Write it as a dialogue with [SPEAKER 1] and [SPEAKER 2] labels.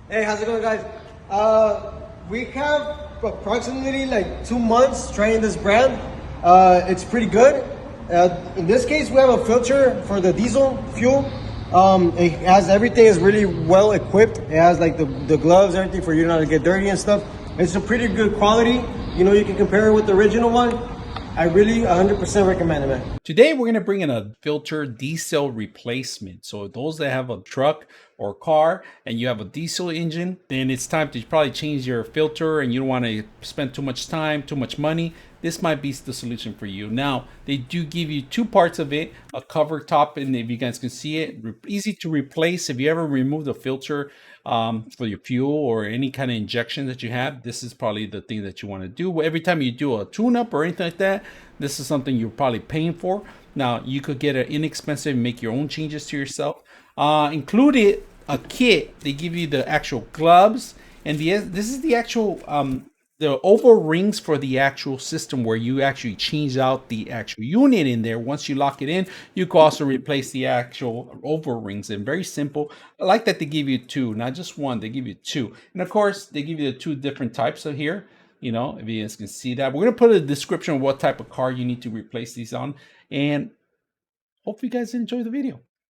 [SPEAKER 1] Hey, how's it going, guys? We have approximately like 2 months trying this brand. It's pretty good. In this case, we have a filter for the diesel fuel. It has everything is really well equipped. It has like the gloves, everything for you not to get dirty and stuff. It's a pretty good quality. You know, you can compare it with the original one. I really 100% recommend it, man.
[SPEAKER 2] Today, we're going to bring in a filter diesel replacement. So those that have a truck or car and you have a diesel engine, then it's time to probably change your filter and you don't want to spend too much time, too much money. This might be the solution for you. Now, they do give you two parts of it, a cover top, and if you guys can see it, easy to replace. If you ever remove the filter for your fuel or any kind of injection that you have, this is probably the thing that you want to do. Every time you do a tune-up or anything like that, this is something you're probably paying for. Now, you could get an inexpensive, make your own changes to yourself. Included a kit. They give you the actual gloves, and this is the actual the oval rings for the actual system where you actually change out the actual unit in there. Once you lock it in, you can also replace the actual oval rings. And very simple. I like that they give you two, not just one. They give you two, and of course, they give you the two different types of here. You know, if you guys can see that. We're going to put a description of what type of car you need to replace these on. And hope you guys enjoy the video.